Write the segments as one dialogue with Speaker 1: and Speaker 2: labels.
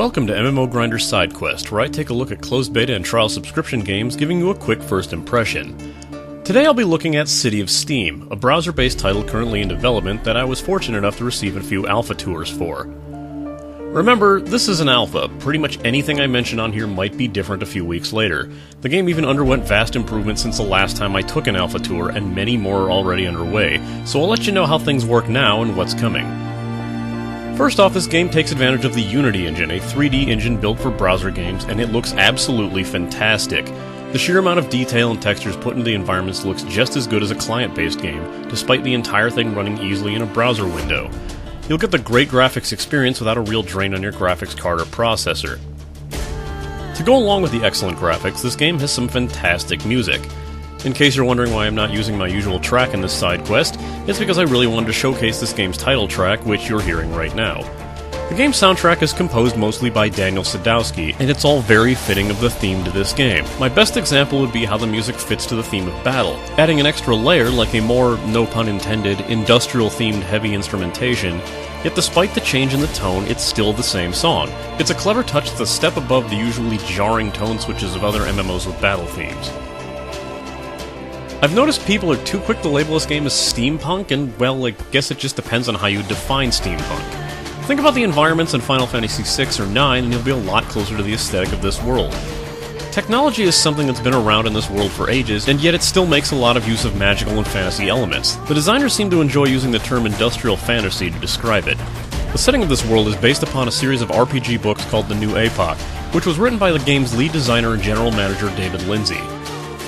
Speaker 1: Welcome to MMO Grinder Sidequest, where I take a look at closed beta and trial subscription games, giving you a quick first impression. Today I'll be looking at City of Steam, a browser-based title currently in development that I was fortunate enough to receive a few alpha tours for. Remember, this is an alpha. Pretty much anything I mention on here might be different a few weeks later. The game even underwent vast improvements since the last time I took an alpha tour, and many more are already underway, so I'll let you know how things work now and what's coming. First off, this game takes advantage of the Unity engine, a 3D engine built for browser games, and it looks absolutely fantastic. The sheer amount of detail and textures put into the environments looks just as good as a client-based game, despite the entire thing running easily in a browser window. You'll get the great graphics experience without a real drain on your graphics card or processor. To go along with the excellent graphics, this game has some fantastic music. In case you're wondering why I'm not using my usual track in this side quest, it's because I really wanted to showcase this game's title track, which you're hearing right now. The game's soundtrack is composed mostly by Daniel Sadowski, and it's all very fitting of the theme to this game. My best example would be how the music fits to the theme of battle, adding an extra layer like a more, no pun intended, industrial-themed heavy instrumentation, yet despite the change in the tone, it's still the same song. It's a clever touch that's a step above the usually jarring tone switches of other MMOs with battle themes. I've noticed people are too quick to label this game as steampunk, and, well, I guess it just depends on how you define steampunk. Think about the environments in Final Fantasy VI or IX, and you'll be a lot closer to the aesthetic of this world. Technology is something that's been around in this world for ages, and yet it still makes a lot of use of magical and fantasy elements. The designers seem to enjoy using the term industrial fantasy to describe it. The setting of this world is based upon a series of RPG books called The New Epoch, which was written by the game's lead designer and general manager David Lindsay.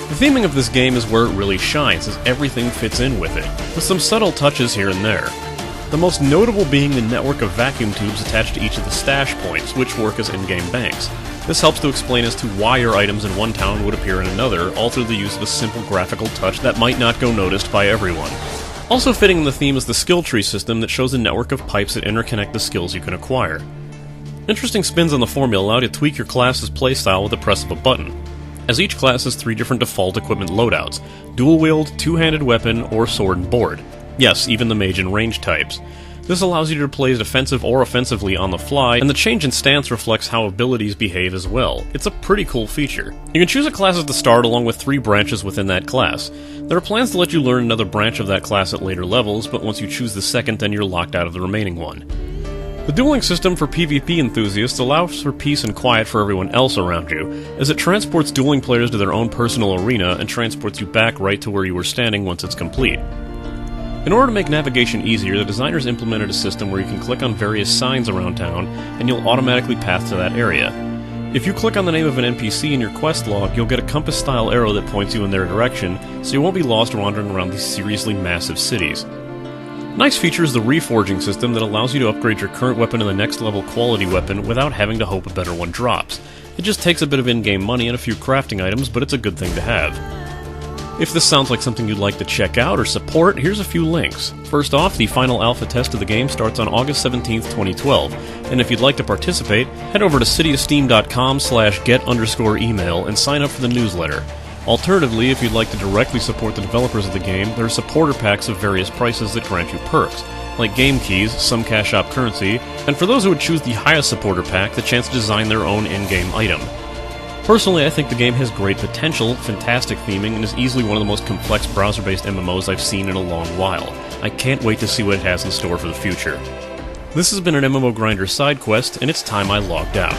Speaker 1: The theming of this game is where it really shines, as everything fits in with it, with some subtle touches here and there. The most notable being the network of vacuum tubes attached to each of the stash points, which work as in-game banks. This helps to explain as to why your items in one town would appear in another, all through the use of a simple graphical touch that might not go noticed by everyone. Also fitting in the theme is the skill tree system that shows a network of pipes that interconnect the skills you can acquire. Interesting spins on the formula allow you to tweak your class's playstyle with the press of a button, as each class has 3 different default equipment loadouts: dual-wield, two-handed weapon, or sword and board. Yes, even the mage and range types. This allows you to play defensive or offensively on the fly, and the change in stance reflects how abilities behave as well. It's a pretty cool feature. You can choose a class at the start along with 3 branches within that class. There are plans to let you learn another branch of that class at later levels, but once you choose the second, then you're locked out of the remaining one. The dueling system for PvP enthusiasts allows for peace and quiet for everyone else around you, as it transports dueling players to their own personal arena and transports you back right to where you were standing once it's complete. In order to make navigation easier, the designers implemented a system where you can click on various signs around town, and you'll automatically path to that area. If you click on the name of an NPC in your quest log, you'll get a compass-style arrow that points you in their direction, so you won't be lost wandering around these seriously massive cities. Nice feature is the reforging system that allows you to upgrade your current weapon to the next level quality weapon without having to hope a better one drops. It just takes a bit of in-game money and a few crafting items, but it's a good thing to have. If this sounds like something you'd like to check out or support, here's a few links. First off, the final alpha test of the game starts on August 17th, 2012, and if you'd like to participate, head over to cityofsteam.com/get_email and sign up for the newsletter. Alternatively, if you'd like to directly support the developers of the game, there are supporter packs of various prices that grant you perks, like game keys, some cash-out currency, and for those who would choose the highest supporter pack, the chance to design their own in-game item. Personally, I think the game has great potential, fantastic theming, and is easily one of the most complex browser-based MMOs I've seen in a long while. I can't wait to see what it has in store for the future. This has been an MMO Grinder Side Quest, and it's time I logged out.